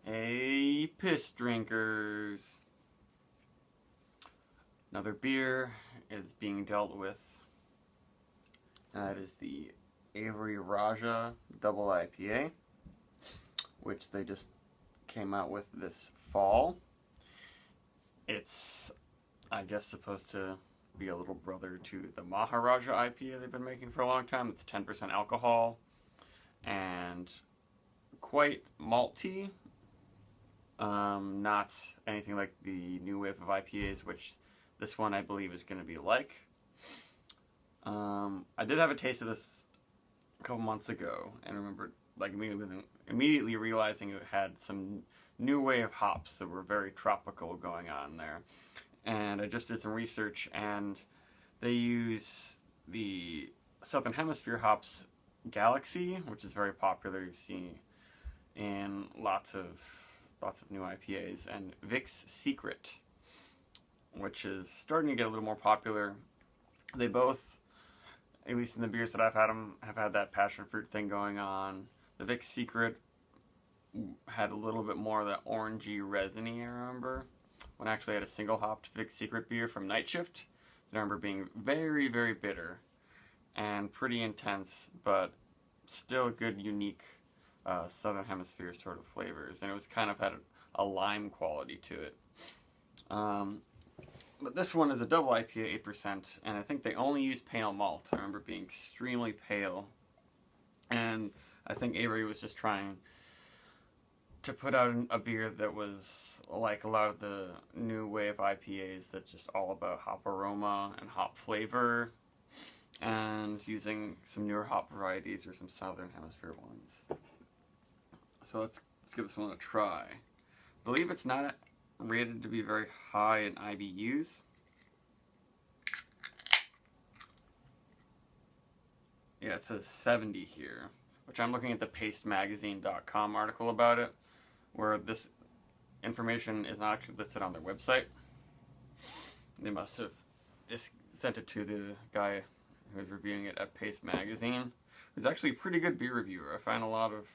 Hey, Pissdrinkers! Another beer is being dealt with. That is the Avery Raja Double IPA, which they just came out with this fall. It's, I guess, supposed to be a little brother to the Maharaja IPA they've been making for a long time. It's 10% alcohol and quite malty. Not anything like the new wave of IPAs, which this one I believe is going to be like. I did have a taste of this a couple months ago and remember immediately realizing it had some new wave hops that were very tropical going on there. And I just did some research, and they use the Southern Hemisphere hops Galaxy, which is very popular. You see in lots of new IPAs, and Vic's Secret, which is starting to get a little more popular. They both, at least in the beers that I've had them, have had that passion fruit thing going on. The Vic's Secret had a little bit more of that orangey resiny, I remember. When I actually had a single hopped Vic's Secret beer from Night Shift, I remember being very, very bitter and pretty intense, but still good, unique Southern Hemisphere sort of flavors, and it was kind of had a lime quality to it. But this one is a double IPA, 8%, and I think they only use pale malt. I remember being extremely pale, and I think Avery was just trying to put out a beer that was like a lot of the new wave IPAs, that's just all about hop aroma and hop flavor, and using some newer hop varieties or some Southern Hemisphere ones. So let's give this one a try. I believe it's not rated to be very high in IBUs. Yeah, it says 70 here, which I'm looking at the pastemagazine.com article about it, where this information is not actually listed on their website. They must have just sent it to the guy who's reviewing it at Paste Magazine, who's actually a pretty good beer reviewer. I find a lot of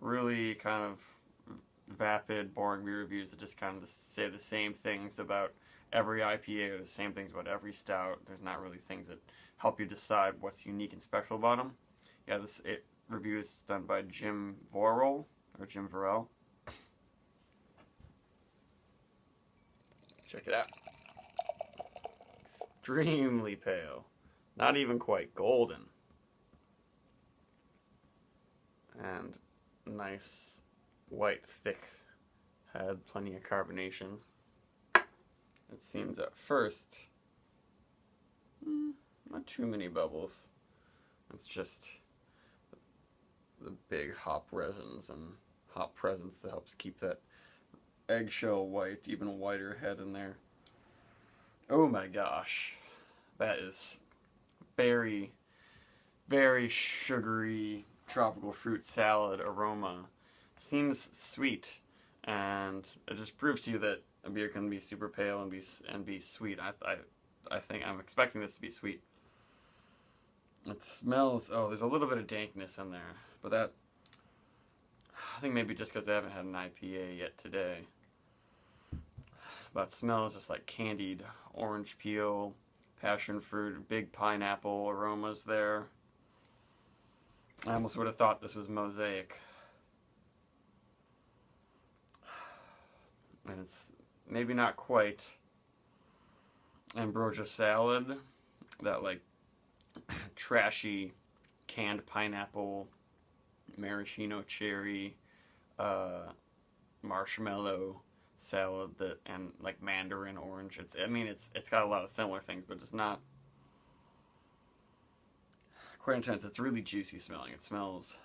really kind of vapid, boring beer reviews that just kind of say the same things about every IPA or the same things about every stout. There's not really things that help you decide what's unique and special about them. Yeah, this review is done by Jim Vorel. Check it out. Extremely pale. Not even quite golden. And nice, white, thick. Had plenty of carbonation. It seems at first not too many bubbles. It's just the big hop resins and hop presence that helps keep that eggshell white, even whiter head in there. Oh my gosh. That is very, very sugary tropical fruit salad aroma. Seems sweet, and it just proves to you that a beer can be super pale and be sweet. I think I'm expecting this to be sweet. It smells, oh, there's a little bit of dankness in there, but that, I think maybe just because I haven't had an IPA yet today. But it smells just like candied orange peel, passion fruit, big pineapple aromas there. I almost would have thought this was Mosaic. And it's maybe not quite ambrosia salad, that like trashy canned pineapple, maraschino cherry, marshmallow salad and like mandarin orange. It's got a lot of similar things, but it's not quite intense. It's really juicy smelling. It smells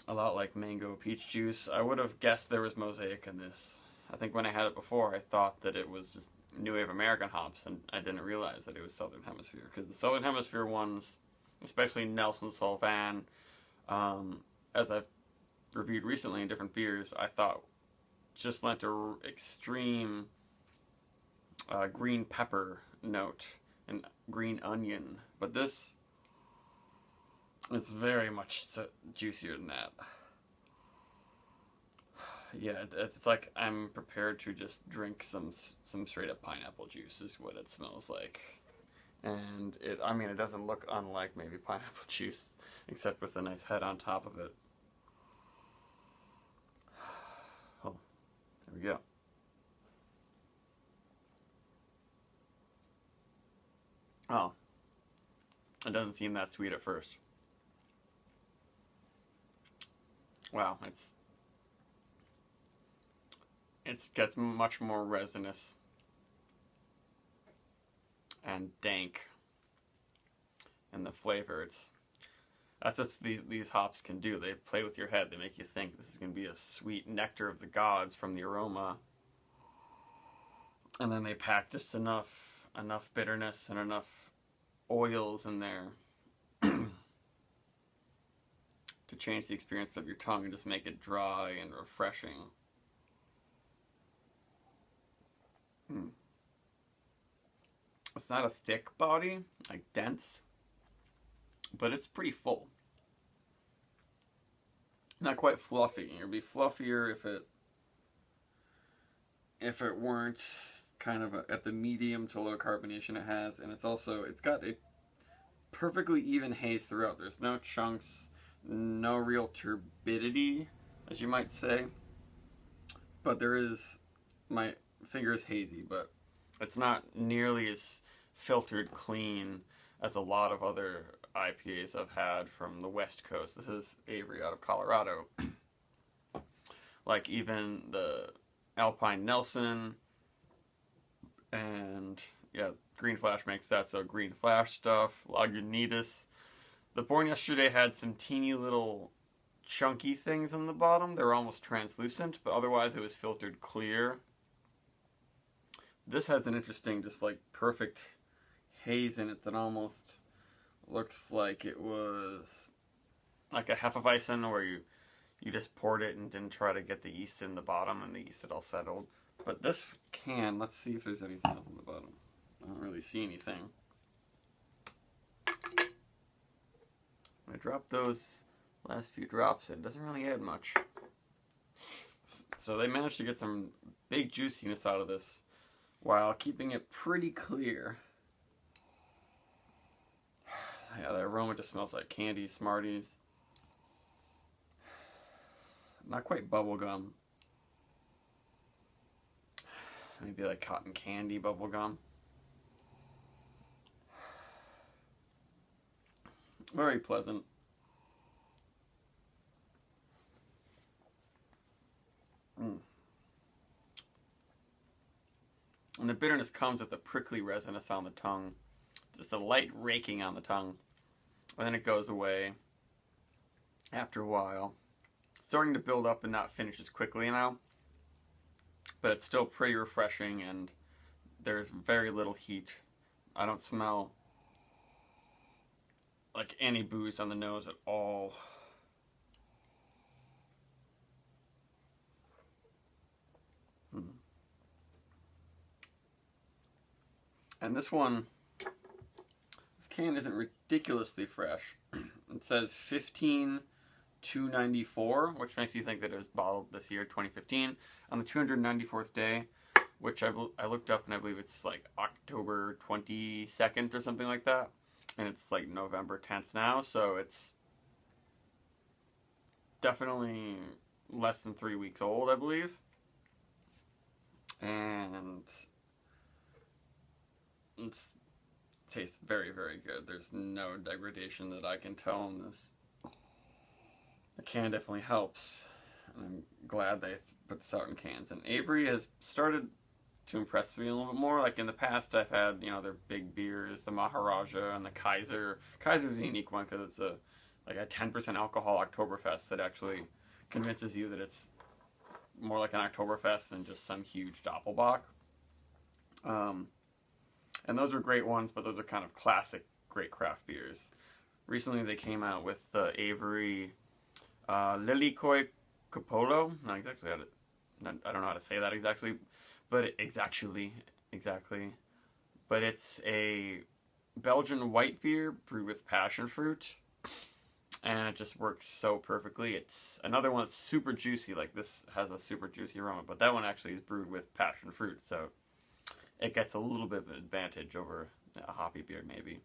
a lot like mango peach juice. I would have guessed there was Mosaic in this. I think when I had it before, I thought that it was just New Wave American hops, and I didn't realize that it was Southern Hemisphere, because the Southern Hemisphere ones, especially Nelson Sauvin, as I've reviewed recently in different beers, I thought just lent a extreme green pepper note and green onion, but this is very much juicier than that. Yeah, it's like I'm prepared to just drink some straight up pineapple juice is what it smells like. And I mean, it doesn't look unlike maybe pineapple juice, except with a nice head on top of it. Oh, there we go. Oh, it doesn't seem that sweet at first. Wow, it gets much more resinous and dank in the flavor. That's what these hops can do. They play with your head. They make you think this is going to be a sweet nectar of the gods from the aroma, and then they pack just enough bitterness and enough oils in there to change the experience of your tongue and just make it dry and refreshing. It's not a thick body, like dense, but it's pretty full. Not quite fluffy. It'd be fluffier if it weren't kind of at the medium to low carbonation it has, and it's got a perfectly even haze throughout. There's no chunks, no real turbidity, as you might say, but there is, my finger is hazy, but it's not nearly as filtered clean as a lot of other IPAs I've had from the West Coast. This is Avery out of Colorado. Like even the Alpine Nelson and yeah, Green Flash makes that, so Green Flash stuff, Lagunitas. The Born Yesterday had some teeny little chunky things in the bottom. They were almost translucent, but otherwise it was filtered clear. This has an interesting, just like perfect haze in it that almost looks like it was like a Hefeweizen where you just poured it and didn't try to get the yeast in the bottom and the yeast had all settled. But this can, let's see if there's anything else on the bottom. I don't really see anything. I dropped those last few drops in. It doesn't really add much. So they managed to get some big juiciness out of this while keeping it pretty clear. Yeah, the aroma just smells like candy, Smarties. Not quite bubblegum. Maybe like cotton candy bubblegum. Very pleasant. And the bitterness comes with a prickly resinous on the tongue. Just a light raking on the tongue. And then it goes away after a while. It's starting to build up and not finish as quickly now. But it's still pretty refreshing and there's very little heat. I don't smell like any booze on the nose at all. And this can isn't ridiculously fresh. It says 15/2/94, which makes you think that it was bottled this year, 2015, on the 294th day, which I looked up and I believe it's like October 22nd or something like that. And it's like November 10th now, so it's definitely less than 3 weeks old, I believe. And it tastes very, very good. There's no degradation that I can tell in this. The can definitely helps. And I'm glad they put this out in cans. And Avery has started to impress me a little bit more. Like in the past, I've had, their big beers, the Maharaja and the Kaiser. Kaiser's a unique one because it's like a 10% alcohol Oktoberfest that actually convinces you that it's more like an Oktoberfest than just some huge Doppelbock. And those are great ones, but those are kind of classic great craft beers. Recently they came out with the Avery Lilikoi Coppola. Not exactly I don't know how to say that exactly, but exactly. But it's a Belgian white beer brewed with passion fruit. and it just works so perfectly. It's another one that's super juicy, like this has a super juicy aroma, but that one actually is brewed with passion fruit, so it gets a little bit of an advantage over a hoppy beer maybe.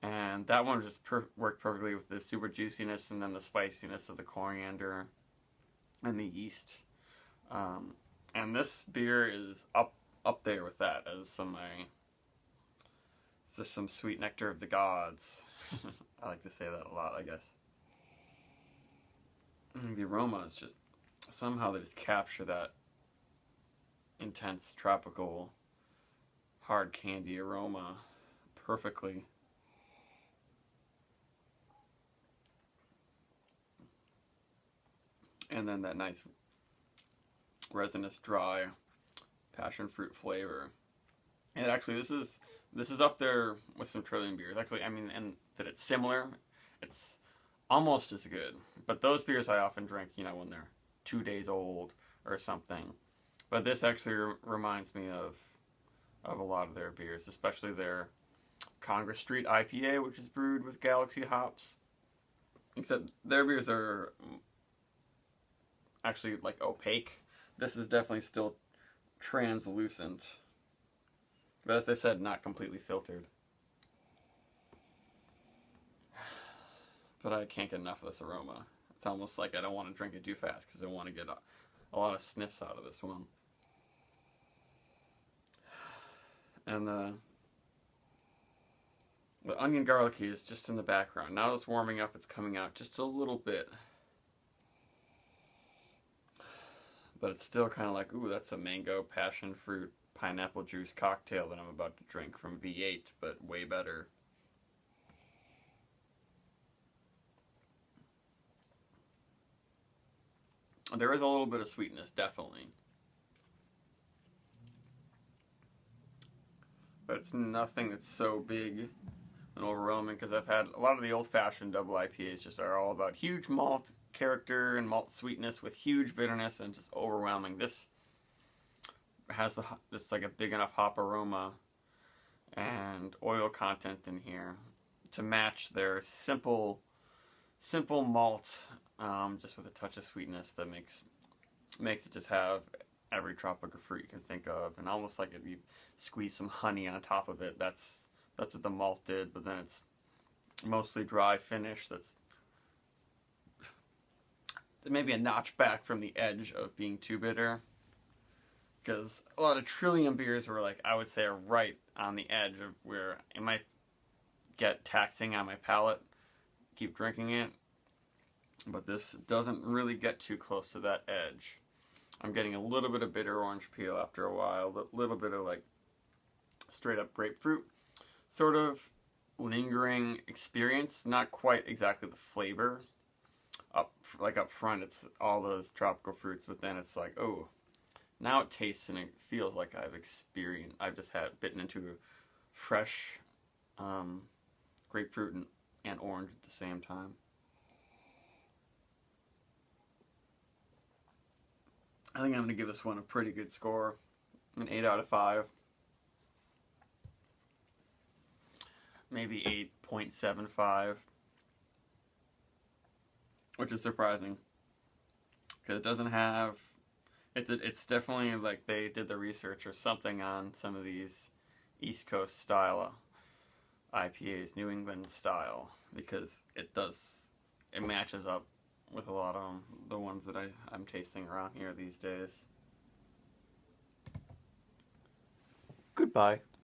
And that one just worked perfectly with the super juiciness and then the spiciness of the coriander and the yeast. And this beer is up there with that as it's just some sweet nectar of the gods. I like to say that a lot, I guess. The aroma is just, somehow they just capture that intense tropical hard candy aroma perfectly. And then that nice resinous dry passion fruit flavor. And actually this is up there with some Trillium beers. Actually, I mean, and that it's similar. It's almost as good. But those beers I often drink, when they're 2 days old or something. But this actually reminds me of a lot of their beers, especially their Congress Street IPA, which is brewed with Galaxy hops. Except their beers are actually like opaque. This is definitely still translucent. But as I said, not completely filtered. But I can't get enough of this aroma. It's almost like I don't want to drink it too fast because I want to get a lot of sniffs out of this one. And the onion garlicky is just in the background. Now it's warming up, it's coming out just a little bit. But it's still kind of like, ooh, that's a mango, passion fruit, pineapple juice cocktail that I'm about to drink from V8, but way better. There is a little bit of sweetness, definitely. But it's nothing that's so big and overwhelming, because I've had a lot of the old-fashioned double IPAs just are all about huge malt character and malt sweetness with huge bitterness and just overwhelming. This has just like a big enough hop aroma and oil content in here to match their simple malt, just with a touch of sweetness that makes it just have every tropical fruit you can think of, and almost like if you squeeze some honey on top of it. That's what the malt did, but then it's mostly dry finish that's maybe a notch back from the edge of being too bitter. Because a lot of Trillium beers were, like, I would say, are right on the edge of where it might get taxing on my palate, keep drinking it. But this doesn't really get too close to that edge. I'm getting a little bit of bitter orange peel after a while, a little bit of, like, straight up grapefruit sort of lingering experience. Not quite exactly the flavor. Up front, it's all those tropical fruits, but then it's like, oh, now it tastes and it feels like I've just bitten into fresh grapefruit and orange at the same time. I think I'm going to give this one a pretty good score, an 8 out of 5. Maybe 8.75. Which is surprising. Because it doesn't have... It's definitely like they did the research or something on some of these East Coast style IPAs, New England style, because it matches up with a lot of the ones that I'm tasting around here these days. Goodbye.